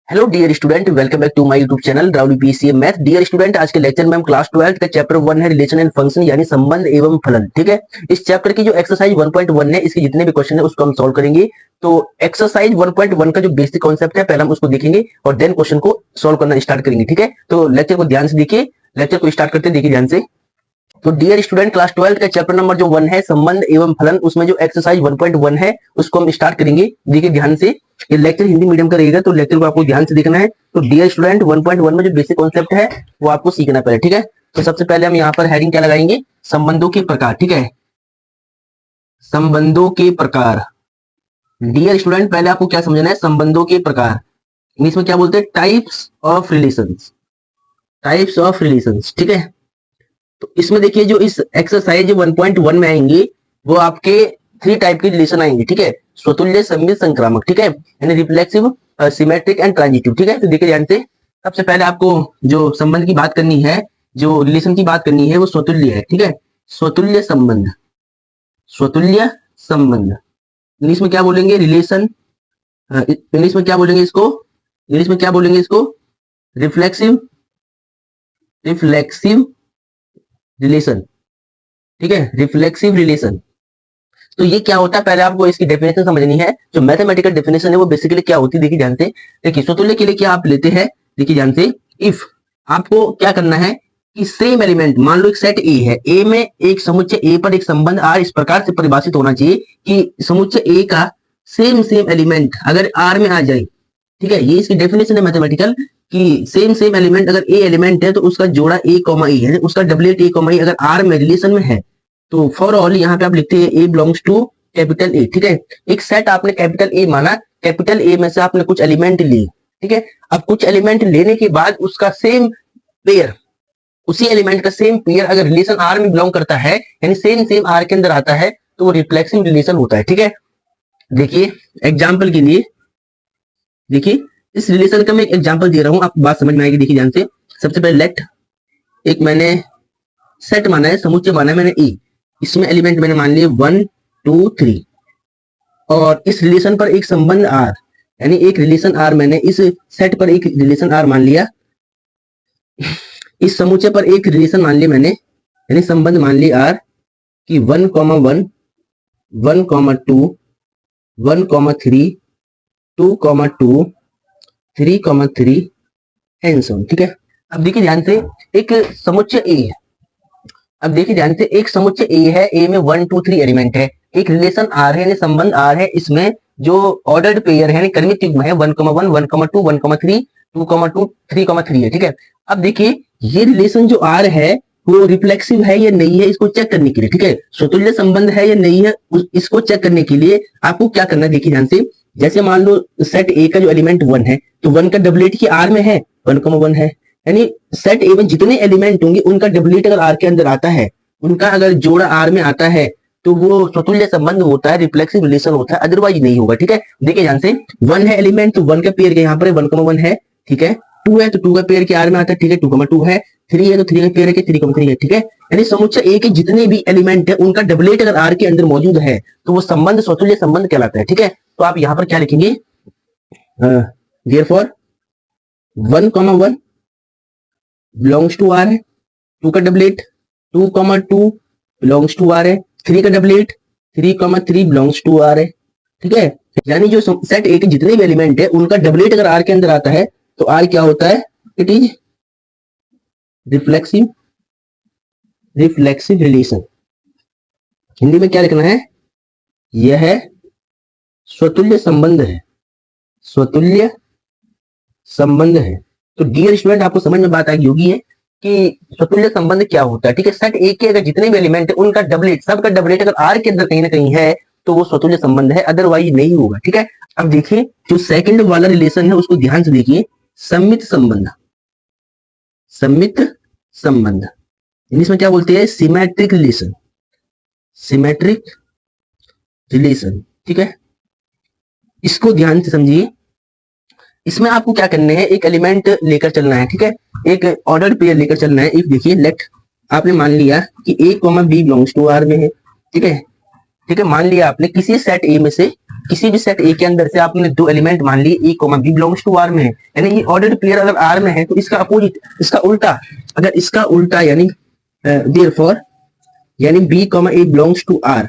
Hello dear student, welcome back to my YouTube channel Rahul PCA math. Dear student, आज के lecture में हम class 12 का चैप्टर 1 है रिलेशन एंड फंक्शन यानी संबंध एवं फलन। ठीक है, इस चैप्टर की जो एक्सरसाइज 1.1 है, इसके जितने भी क्वेश्चन है उसको हम सॉल्व करेंगे। तो एक्सरसाइज 1.1 का जो बेसिक कॉन्सेप्ट है पहले हम उसको देखेंगे और देन क्वेश्चन को सॉल्व करना स्टार्ट करेंगे। ठीक है, तो लेक्चर को ध्यान से देखिए, लेक्चर को स्टार्ट करते देखिए ध्यान से। तो डियर स्टूडेंट, क्लास 12 का चैप्टर नंबर जो 1 है संबंध एवं फलन, उसमें जो एक्सरसाइज 1.1 है उसको हम स्टार्ट करेंगे। देखिए ध्यान से, ये लेक्चर हिंदी मीडियम का रहेगा तो लेक्चर को आपको ध्यान से देखना है। तो डियर स्टूडेंट, 1.1 में जो बेसिक कॉन्सेप्ट है वो आपको सीखना पड़ेगा। ठीक है, तो सबसे पहले हम यहाँ पर हेडिंग क्या लगाएंगे, संबंधों के प्रकार। ठीक है, संबंधों के प्रकार। डियर स्टूडेंट, पहले आपको क्या समझना है, संबंधों के प्रकार इंग्लिश में क्या बोलते हैं, types of relations. Types of relations. ठीक है, तो इसमें देखिए जो इस एक्सरसाइज 1.1 में आएंगे वो आपके 3 टाइप के रिलेशन आएंगे। ठीक है, स्वतुल्य, सममित, संक्रामक। ठीक है, यानी रिफ्लेक्सिव, सिमेट्रिक एंड ट्रांजिटिव। ठीक है, तो देखिए ध्यान से, सबसे पहले आपको जो संबंध की बात करनी है, जो रिलेशन की बात करनी है वो स्वतुल्य है। ठीक है, स्वतुल्य संबंध। स्वतुल्य संबंध इंग्लिश में क्या बोलेंगे, रिलेशन। इंग्लिश में क्या बोलेंगे इसको, इंग्लिश में क्या बोलेंगे इसको, रिफ्लेक्सिव, रिफ्लेक्सिव रिलेशन। ठीक है, रिफ्लेक्सिव रिलेशन। तो ये क्या होता है, पहले आपको इसकी डेफिनेशन समझनी है। जो मैथमेटिकल डेफिनेशन है वो बेसिकली क्या होती है, देखिए ध्यान से। देखिए स्वतुल्य के लिए क्या आप लेते हैं, देखिए ध्यान से, इफ आपको क्या करना है कि सेम एलिमेंट, मान लो एक सेट ए है, ए में एक समुच्चय ए पर एक संबंध आर इस प्रकार से परिभाषित होना चाहिए कि समुच्चय ए का सेम सेम एलिमेंट अगर आर में आ जाए। ठीक है, ये इसकी डेफिनेशन है मैथमेटिकल कि सेम सेम एलिमेंट अगर ए एलिमेंट है तो उसका जोड़ा ए कॉमा ई है, उसका डबलेट ए कॉमा ई अगर आर में रिलेशन में है तो फॉर ऑल यहाँ पे आप लिखते हैं ए बिलोंग्स टू कैपिटल ए। ठीक है, एक सेट आपने कैपिटल ए माना, कैपिटल ए में से आपने कुछ एलिमेंट लिए। ठीक है, अब कुछ एलिमेंट लेने के बाद उसका सेम पेयर, उसी एलिमेंट का सेम पेयर अगर रिलेशन आर में बिलोंग करता है यानी सेम सेम आर के अंदर आता है तो वो रिफ्लेक्सिव रिलेशन होता है। ठीक है, देखिए एग्जाम्पल के लिए, देखिए इस रिलेशन का मैं एक एग्जांपल दे रहा हूं, आपको बात समझ में आएगी। देखिए ध्यान से, सबसे पहले लेट, एक मैंने सेट माना है, समुच्चय माना है मैंने ए, इसमें एलिमेंट मैंने मान लिए 1 2 3 और इस रिलेशन पर एक संबंध आर, यानी एक रिलेशन आर, मैंने इस सेट पर एक रिलेशन आर मान लिया, इस समुच्चय पर एक रिलेशन मान लिया मैंने, यानी संबंध मान लिया आर कि 1 1 1 2 1 3 2 2 3 3 एंड सो ऑन। ठीक है, अब देखिए ध्यान से, एक समुच्चय ए है, अब देखिए ध्यान से, एक समुच्चय ए है, ए में 1 2 3 एलिमेंट है, एक रिलेशन आर है यानी संबंध आर है, इसमें जो ऑर्डर्ड पेयर है यानी क्रमिक युग्म है 1 1 1 2 1 3 2 2 3 3 है। ठीक है, अब देखिए ये रिलेशन जो आर है वो रिफ्लेक्सिव है या नहीं है इसको चेक करने के लिए, ठीक है, स्वतुल्य संबंध है या नहीं है इसको चेक करने के लिए आपको क्या करना है, देखिए ध्यान से। जैसे मान लो सेट ए का जो एलिमेंट 1 है तो 1 का डबलेट की आर में है, 1 1 है, यानी सेट ए में जितने एलिमेंट होंगे उनका डबलेट अगर आर के अंदर आता है, उनका अगर जोड़ा आर में आता है तो वो स्वतुल्य संबंध होता है, रिफ्लेक्सिव रिलेशन होता है, अदरवाइज नहीं होगा। ठीक है, देखिए ध्यान से, 1 है एलिमेंट तो 1 का पेयर के यहाँ पर 1 1 है, ठीक है, 2 है तो 2 का पेयर के आर में आता है, ठीक है, 2 2 है, 3 है तो 3 का पेयर के 3 3 है। ठीक है, यानी समुच्चय ए के जितने भी एलिमेंट है उनका डबलेट अगर आर के अंदर मौजूद है तो वो संबंध स्वतुल्य संबंध कहलाता है। ठीक है, तो आप यहाँ पर क्या लिखेंगे, देयरफॉर 1 1 बिलोंग्स टू आर है, 2 का डबलेट 2 2 बिलोंग्स टू आर है, 3 का डबलेट 3 3 बिलोंग्स टू आर है। ठीक है, यानी जो सेट ए के जितने भी एलिमेंट है उनका डबलेट अगर आर के अंदर आता है तो आर क्या होता है, it is reflexive, reflexive relation. Hindi में क्या लिखना है, यह है स्वतुल्य संबंध है, स्वतुल्य संबंध है। तो डियर स्टूडेंट, आपको समझ में बात आई होगी है कि स्वतुल्य संबंध क्या होता है। ठीक है, सेट ए के अगर जितने भी एलिमेंट है उनका डबलेट, सबका डबलेट अगर आर के अंदर कहीं ना कहीं है तो वो स्वतुल्य संबंध है, अदरवाइज नहीं होगा। ठीक है, अब देखिए जो सेकंड वाला रिलेशन है उसको ध्यान से देखिए, सम्मित संबंध। सम्मित संबंध इंग्लिश में क्या बोलते हैं, सिमेट्रिक रिलेशन, सिमेट्रिक रिलेशन। ठीक है, इसको ध्यान से समझिए, इसमें आपको क्या करने हैं, एक एलिमेंट लेकर चलना है। ठीक है, एक ऑर्डर्ड पेयर लेकर चलना है। इफ देखिए लेट, आपने मान लिया कि a b belongs to R में है। ठीक है, ठीक है, मान लिया आपने किसी सेट ए में से किसी भी सेट ए के अंदर से आपने दो एलिमेंट मान लिए A comma B belongs to R में है, यानी ये ऑर्डर्ड पेयर अगर आर में है तो इसका अपोजिट, इसका उल्टा, अगर इसका उल्टा यानी देयरफॉर यानी b comma a belongs to R,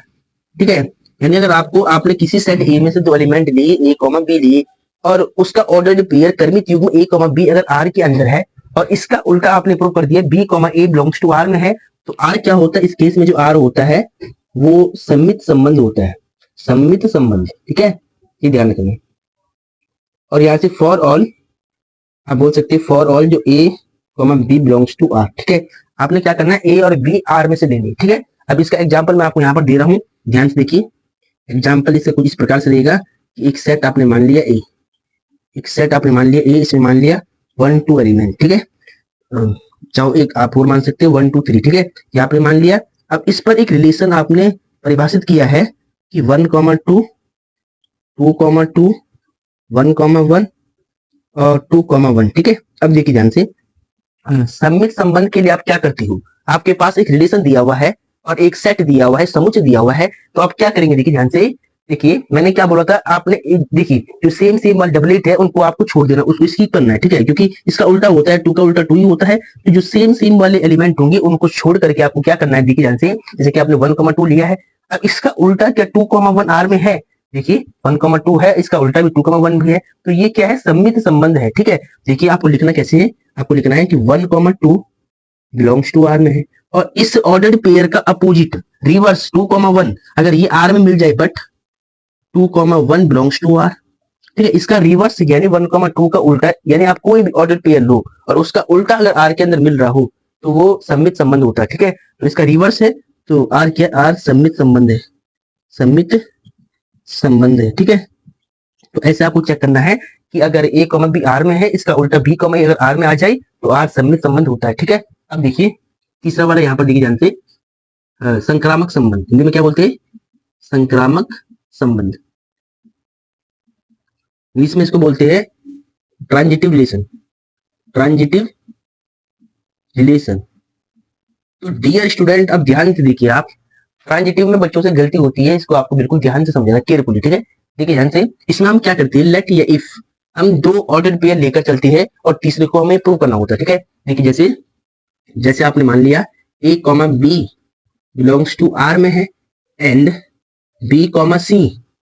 ठीक है। यानी अगर आपने किसी सेट ए में से दो एलिमेंट लिए ए कॉमा बी लिए और उसका ऑर्डर्ड पेयर क्रमित युग्म ए कॉमा बी अगर आर के अंदर है और इसका उल्टा आपने प्रूव कर दिया b comma a belongs to R में है, तो आर क्या होता है इस केस में, जो आर होता है वो सम्मित संबंध होता है, सम्मित संबंध, ठीक है, ये ध्यान रखना। और यहां से फॉर ऑल आप बोल सकते हैं फॉर ऑल जो A comma B belongs to R, ठीक है। आपने क्या करना है ए और बी आर में से लेनी, ठीक है। अब इसका एग्जांपल मैं आपको यहाँ पर दे रहा हूँ, ध्यान से देखिए। एग्जांपल इसका कुछ इस प्रकार से रहेगा कि एक सेट आपने मान लिया ए, एक सेट आपने मान लिया ए, इसमें मान लिया 1 2 एलिमेंट, ठीक है। चाहो एक आप और मान सकते हो 1 2 3, ठीक है, ये आपने मान लिया। अब इस पर एक रिलेशन आपने परिभाषित किया है कि 1 2 2 2 1 1 और 2 1, ठीक है। अब देखिए ध्यान से, सम्मित संबंध के लिए आप क्या करते हो, आपके पास एक रिलेशन दिया हुआ है और एक सेट दिया हुआ है, समुच्चय दिया हुआ है, तो आप क्या करेंगे, देखिए ध्यान से। देखिए मैंने क्या बोला था, आपने देखिए जो सेम सेम वाले डबलेट है उनको आपको छोड़ देना, उसको स्किप करना है, ठीक है, क्योंकि इसका उल्टा होता है, 2 का उल्टा 2 ही होता है। तो जो सेम सेम वाले एलिमेंट होंगे उनको छोड़ करके आपको क्या करना है, देखिए ध्यान से। जैसे कि आपने 1 2 लिया है, अब इसका उल्टा क्या 2 1 आर में है, देखिए 1 2 है, इसका उल्टा भी 2 1 भी है, तो ये क्या है, सम्मित संबंध है, ठीक है। देखिए आपको लिखना कैसे है, आपको लिखना है कि 1 2 बिलोंग्स टू आर में है और इस ऑर्डर्ड पेयर का अपोजिट रिवर्स 2 1 अगर ये आर में मिल जाए बट 2 1 बिलोंग्स टू आर, ठीक है। इसका रिवर्स यानी 1 2 का उल्टा, यानी आप कोई भी ऑर्डर्ड पेयर लो और उसका उल्टा अगर आर के अंदर मिल रहा हो तो वो सम्मित संबंध होता है, ठीक है। तो इसका रिवर्स है तो आर क्या, आर सम्मित संबंध है, सम्मित संबंध है, ठीक है। तो ऐसे आपको चेक करना है कि अगर ए कॉमा बी आर में है, इसका उल्टा बी कॉमा ए अगर आर में आ जाए तो आर सम्मित संबंध होता है, ठीक है। अब देखिए तीसरा वाला यहाँ पर देखिए ध्यान से, संक्रामक संबंध, हिंदी में क्या बोलते हैं, संक्रामक संबंध, इंग्लिश में इसको बोलते हैं ट्रांजिटिव रिलेशन, ट्रांजिटिव रिलेशन। तो डियर स्टूडेंट अब ध्यान से देखिए आप, ट्रांजिटिव में बच्चों से गलती होती है, इसको आपको बिल्कुल ध्यान से समझना, केयरफुली, ठीक है। देखिए ध्यान से, इसमें हम क्या करते हैं, लेट या इफ, हम दो ऑर्डर्ड पेयर लेकर चलते हैं और तीसरे को हमें प्रूव करना होता है, ठीक है। देखिए जैसे जैसे आपने मान लिया A comma B belongs to R में है and B comma C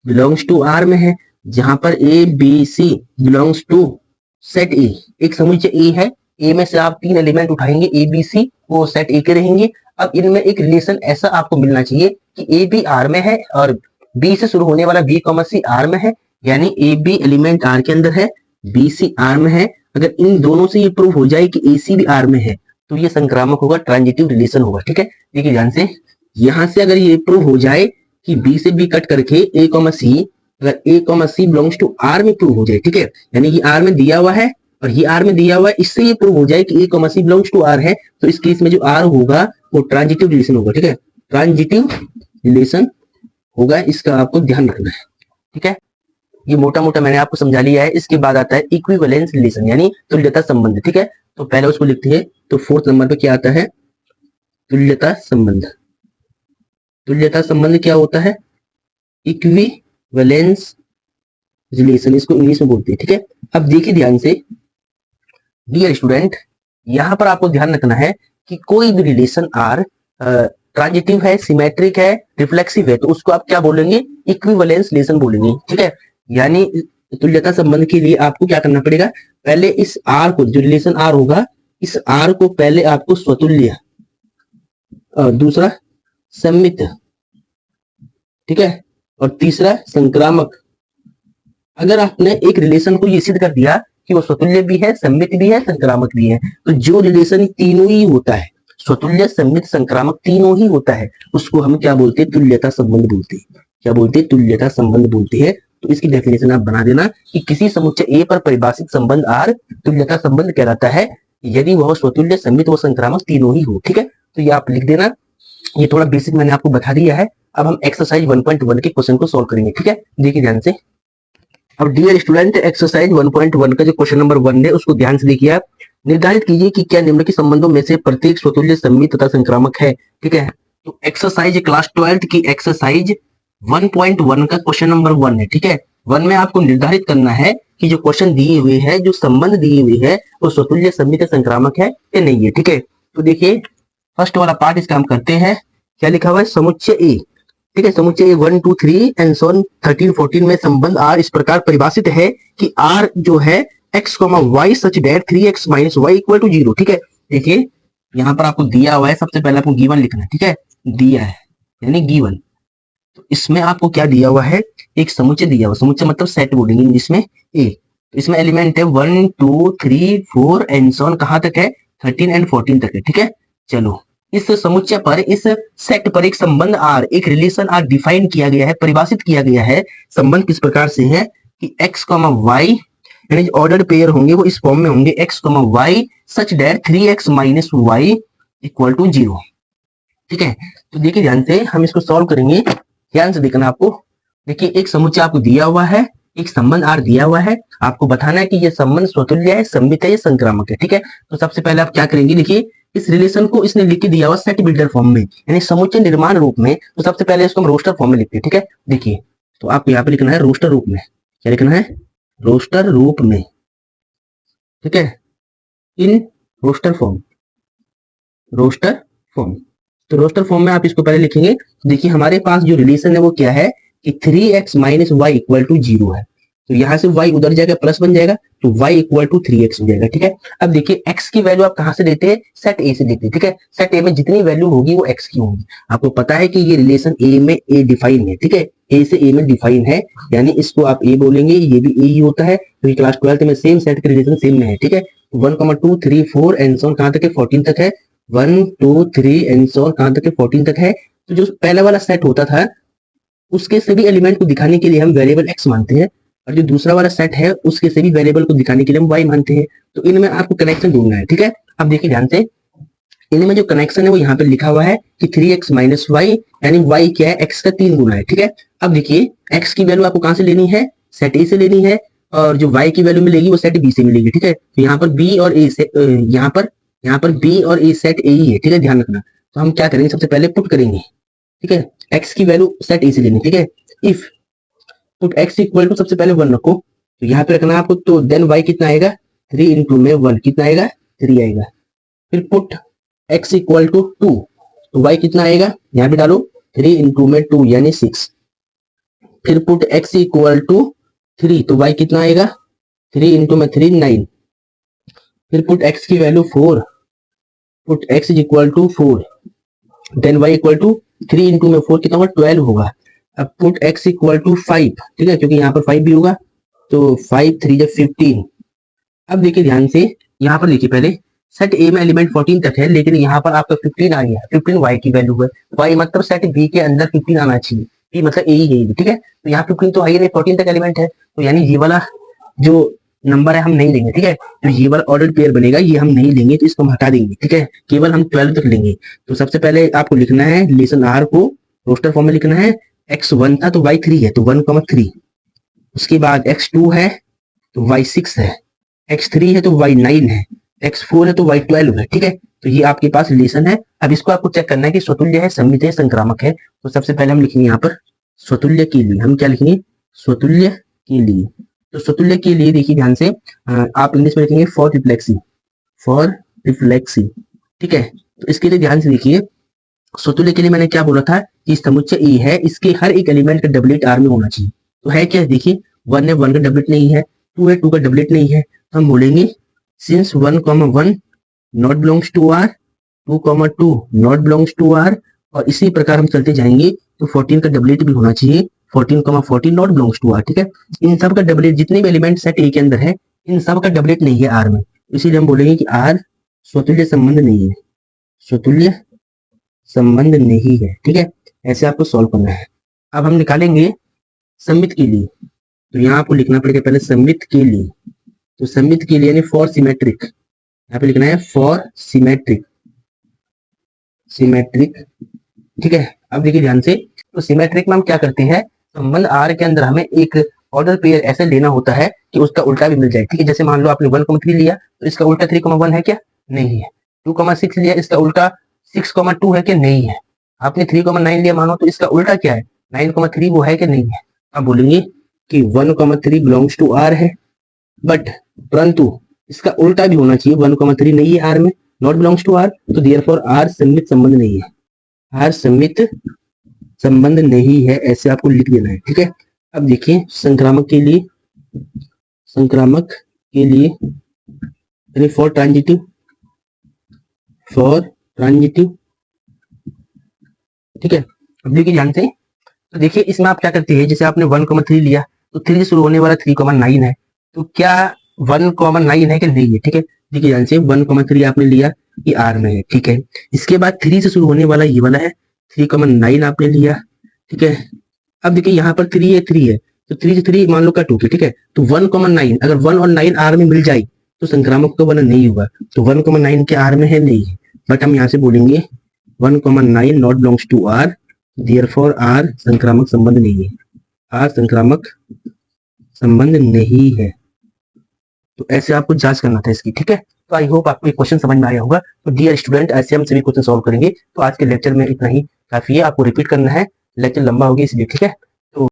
belongs to R में है, जहां पर A B C belongs to set A, एक समुच्चय ए है, ए में से आप 3 एलिमेंट उठाएंगे ए बी सी, वो सेट ए के रहेंगे। अब इनमें एक रिलेशन ऐसा आपको मिलना चाहिए कि ए बी आर में है और बी से शुरू होने वाला बी कॉमा सी आर में है, यानी ए बी एलिमेंट आर के अंदर है, बी सी आर में है। अगर इन दोनों से ये प्रूव हो जाए कि ए सी भी आर में है तो ये संक्रामक होगा, ट्रांजिटिव रिलेशन होगा, ठीक है। देखिए ध्यान से, यहां से अगर ये प्रूव हो जाए कि बी से बी कट करके ए कॉमा सी, अगर A comma C belongs to R में प्रूव हो जाए, ठीक है, यानी कि आर में दिया हुआ है और ये आर में दिया हुआ है, इससे ये प्रूव हो जाए कि A comma C belongs to R है, तो इस केस में जो आर होगा वो ट्रांजिटिव रिलेशन होगा, ठीक है, ट्रांजिटिव रिलेशन होगा, इसका आपको ध्यान रखना है, ठीक है। ये मोटा मोटा मैंने आपको समझा लिया है। इसके बाद आता है इक्विवेलेंस रिलेशन यानी तुल्यता संबंध, ठीक है। तो पहले उसको लिखते हैं, तो 4th नंबर पे क्या आता है, तुल्यता संबंध। तुल्यता संबंध क्या होता है, इक्विवेलेंस रिलेशन, इसको इंग्लिश में बोलते हैं, ठीक है। अब देखिए ध्यान से डियर स्टूडेंट, यहां पर आपको ध्यान रखना है कि कोई भी रिलेशन आर ट्रांजिटिव है, सिमेट्रिक है, रिफ्लेक्सिव है, तो उसको आप क्या बोलेंगे, इक्विवेलेंस रिलेशन बोलेंगे, ठीक है। यानी तुल्यता संबंध के लिए आपको क्या करना पड़ेगा, पहले इस आर को, जो रिलेशन आर होगा, इस आर को पहले आपको स्वतुल्य, दूसरा सम्मित, ठीक है, और तीसरा संक्रामक। अगर आपने एक रिलेशन को ये सिद्ध कर दिया कि वो स्वतुल्य भी है, सम्मित भी है, संक्रामक भी है, तो जो रिलेशन तीनों ही होता है, स्वतुल्य, सम्मित, संक्रामक तीनों ही होता है, उसको हम क्या बोलते हैं, तुल्यता संबंध बोलते हैं। क्या बोलते हैं, तुल्यता संबंध बोलते हैं। तो इसकी डेफिनेशन आप बना देना कि किसी समुच्चय ए पर परिभाषित संबंध आर तुल्यता संबंध कहलाता है यदि वह स्वतुल्य, सम्मित व संक्रामक तीनों ही हो, ठीक है। तो ये आप लिख देना, ये थोड़ा बेसिक मैंने आपको बता दिया है। अब हम एक्सरसाइज 1.1 के क्वेश्चन को सोल्व करेंगे, ठीक है। देखिए ध्यान से, अब डियर स्टूडेंट एक्सरसाइज 1.1 का जो क्वेश्चन नंबर 1 है उसको ध्यान से देखिए आप। निर्धारित कीजिए कि क्या निम्नलिखित संबंधों में से प्रत्येक स्वतुल्य, सम्मित तथा संक्रामक है, ठीक है। तो एक्सरसाइज क्लास 12th की एक्सरसाइज 1.1 का क्वेश्चन नंबर 1 है, ठीक है। 1 में आपको निर्धारित करना है कि जो क्वेश्चन दिए हुए है, जो संबंध दिए हुए है, वो स्वतुल्य, सममित, संक्रामक है या नहीं है, ठीक है। तो देखिए फर्स्ट वाला पार्ट इसका हम करते हैं। क्या लिखा हुआ है? समुच्चय ए, ठीक है। समुच्चय 1 2 3 एंड सो 13 14 में संबंध आर इस प्रकार परिभाषित है कि आर जो है x, y such that 3x minus y equal to 0, ठीक है। देखिए यहाँ पर आपको दिया हुआ है, सबसे पहले आपको गिवन लिखना है, ठीक है। दिया है यानी गिवन, तो इसमें आपको क्या दिया हुआ है? एक समुच्चय दिया हुआ, समुच्चय मतलब सेट बोलेंगे इंग्लिश में ए। तो इसमें एलिमेंट है 1 2 3 4 एंड सो कहां तक है? 13 एंड 14 तक है, ठीक है। चलो इस समुच्चय पर, इस सेट पर एक संबंध आर, एक रिलेशन आर डिफाइन किया गया है, परिभाषित किया गया है। संबंध किस प्रकार से है कि x, y यानी ऑर्डर्ड पेयर होंगे वो इस फॉर्म में होंगे x, y such that 3x minus y equal to 0, ठीक है। तो देखिए ध्यान से हम इसको सॉल्व करेंगे, ध्यान से देखना आपको। देखिए एक समुच्चय आपको दिया हुआ है, एक संबंध आर दिया हुआ है, आपको बताना है कि ये संबंध स्वतुल्य है, सममित है या संक्रामक है, ठीक है। तो सबसे पहले आप क्या करेंगे? देखिए इस रिलेशन को इसने लिख के दिया हुआ सेट बिल्डर फॉर्म में, यानी समुच्चय निर्माण रूप में। तो सबसे पहले इसको हम रोस्टर फॉर्म में लिखते हैं, ठीक है। देखिए तो आपको यहाँ पे लिखना है रोस्टर रूप में। क्या लिखना है? रोस्टर रूप में, ठीक है। In roster form, roster form. तो रोस्टर फॉर्म में आप इसको पहले लिखेंगे। देखिए हमारे पास जो रिलेशन है वो क्या है कि 3x minus y equal to 0 है। तो यहाँ से y उधर जाएगा, प्लस बन जाएगा, तो y इक्वल टू 3x हो जाएगा, ठीक है। अब देखिए x की वैल्यू आप कहां से लेते हैं? सेट ए से लेते हैं, ठीक है। सेट ए में जितनी वैल्यू होगी वो x की होगी। आपको पता है कि ये रिलेशन ए में ए डिफाइन है, ठीक है। ए से ए में डिफाइन है, यानी इसको आप ए बोलेंगे, ये भी ए ही होता है। तो क्लास 12th में सेम सेट के रिलेशन सेम में है, ठीक है। 1 2 3 4 एंड सो कहां तक है? 14 तक है। 1 2 3 एंड सो कहां तक है? 14 तक है। तो जो पहला वाला सेट होता था उसके सभी एलिमेंट को दिखाने के लिए हम वेरिएबल x मानते हैं, और जो दूसरा वाला सेट है उसके सभी वेरिएबल को दिखाने के लिए हम y मानते हैं। तो इनमें आपको कनेक्शन ढूंढना है, ठीक है। अब देखिए ध्यान से, इनमें जो कनेक्शन है वो यहाँ पे लिखा हुआ है कि 3x माइनस वाई, यानी y क्या है? x का 3 गुना है, ठीक है। अब देखिए x की वैल्यू आपको कहां से लेनी है? सेट ए से लेनी है, और जो y की वैल्यू मिलेगी वो सेट बी से मिलेगी, ठीक है। तो यहाँ पर b और a से यहाँ पर b और a सेट ए ही है, ठीक है, ध्यान रखना। तो हम क्या करेंगे? सबसे पहले पुट करेंगे, ठीक है। x की वैल्यू सेट ए से लेनी, ठीक है। If put x equal to, सबसे पहले 1 रखो, तो यहाँ पे रखना है आपको। तो देन y कितना आएगा? 3 इंटू में 1 कितना आएगा? 3 आएगा। फिर पुट x इक्वल टू 2, तो y कितना आएगा? यहाँ पे डालो 3 इंटू में 2 यानी 6। फिर पुट x इक्वल टू 3, तो y कितना आएगा? 3 इंटू में 3 9। फिर पुट x की value 4, put x is equal to 4, then y equal to 3 into में 4 कितना होगा? 12 होगा। अब पुट x इक्वल टू 5, ठीक है, क्योंकि यहाँ पर 5 भी होगा, तो 5 3 15। अब देखिए ध्यान से, यहाँ पर देखिए पहले सेट ए में एलिमेंट 14 तक है, लेकिन यहाँ पर आपका 15 आ गया। 15 y की वैल्यू है, y मतलब सेट बी के अंदर 15 आना चाहिए, बी मतलब ए ही है, ठीक है। तो यहाँ 15 तो है नहीं, 14 तक एलिमेंट है, तो यानी ये वाला जो नंबर है हम नहीं लेंगे, ठीक है। तो ये वाला ऑर्डर पेयर बनेगा, ये हम नहीं लेंगे, तो इसको हम हटा देंगे, ठीक है। केवल हम 12 तक लेंगे। तो सबसे पहले आपको लिखना है रिलेशन आर को रोस्टर फॉर्म में लिखना है। x1 था तो y3 है, तो 1,3। उसके बाद x2 है तो y6 है, x3 है तो y9 है, x4 है तो y12 है, ठीक है। तो ये आपके पास रिलेशन है। अब इसको आपको चेक करना है कि स्वतुल्य है, सममित है, संक्रामक है। तो सबसे पहले हम लिखेंगे यहाँ पर स्वतुल्य के लिए, हम क्या लिखेंगे? स्वतुल्य के लिए। तो स्वतुल्य के लिए देखिए ध्यान से, आप इंग्लिश में लिखेंगे फॉर रिफ्लेक्सिव, फॉर रिफ्लेक्सिव, ठीक है। तो इसके लिए ध्यान से देखिए, स्वतुल्य के लिए मैंने क्या बोला था कि समुच्चय ए है, इसके हर एक एलिमेंट का डबलेट आर में होना चाहिए। तो है क्या? देखिए 1 है, 1 का डबलेट नहीं है, 2 है, 2 का डबलेट नहीं है, तो हम बोलेंगे since 1,1 not belongs to R, 2,2 not belongs to R, और इसी प्रकार हम चलते जाएंगे। तो 14 का डबलेट भी होना चाहिए, 14,14 नॉट बिलोंग्स टू आर, ठीक है। इन सब का डबलेट, जितने भी एलिमेंट सेट ए के अंदर है, इन सब का डबलेट नहीं है आर में, इसीलिए हम बोलेंगे कि आर स्वतुल्य संबंध नहीं है, स्वतुल्य संबंध नहीं है, ठीक है। ऐसे आपको सॉल्व करना है। अब हम निकालेंगे सममित के लिए। तो यहाँ आपको लिखना पड़ेगा पहले सममित के लिए। तो सममित के लिए यानी फॉर सिमेट्रिक, यहाँ पे लिखना है फॉर सिमेट्रिक, सिमेट्रिक, ठीक है। अब देखिए ध्यान से, तो सिमेट्रिक में हम क्या करते हैं? संबंध आर के अंदर हमें एक ऑर्डर पेयर ऐसे लेना होता है कि उसका उल्टा भी मिल जाए, ठीक है। जैसे मान लो आपने 1,3 लिया, तो इसका उल्टा 3,1 है क्या? नहीं है। 2,6 लिया, इसका उल्टा 6,2 है क्या? नहीं है। आपने 3,9 लिया मानो, तो इसका उल्टा क्या है? 9,3 वो है कि नहीं है? आप बोलेंगे कि 1,3 बिलोंग्स टू आर है, बट परंतु इसका उल्टा भी होना चाहिए, 1,3 नहीं है आर में, नॉट बिलोंग्स टू आर, तो देयरफॉर आर सममित संबंध नहीं है, आर सममित संबंध नहीं है, ऐसे आपको लिख देना है। ठीक है, अब देखिए संक्रामक के लिए, संक्रामक के लिए फॉर ट्रांजिटिव, फॉर ट्रांजिटिव, ठीक है। अब देखिए जानते हैं, तो देखिए इसमें आप क्या करते हैं, जैसे आपने 1,3 लिया, तो 3 से शुरू होने वाला 3,9 है, तो क्या 1,9 है कि नहीं है? ठीक है, देखिए ध्यान से 1,3 आपने लिया, ये आर में है, ठीक है। इसके बाद 3 से शुरू होने वाला ये वाला है, 3,9 आपने लिया, ठीक है। अब देखिए यहाँ पर 3 है, 3 है, तो 3 से 3 मान लो कट हो गया, ठीक है। तो 1,9, अगर 1 और 9 आर में मिल जाए तो संक्रामक का वर्णन नहीं होगा, तो 1,9 के आर में है नहीं है, बट हम यहाँ से बोलेंगे 1,9 not belongs to R, therefore R संक्रामक संबंध नहीं है, आर संक्रामक संबंध नहीं है। तो ऐसे आपको जांच करना था इसकी, ठीक है। तो आई होप आपको ये क्वेश्चन समझ में आया होगा। तो डियर स्टूडेंट, ऐसे हम सभी क्वेश्चन सॉल्व करेंगे। तो आज के लेक्चर में इतना ही काफी है, आपको रिपीट करना है, लेक्चर लंबा हो गया इसलिए, ठीक है।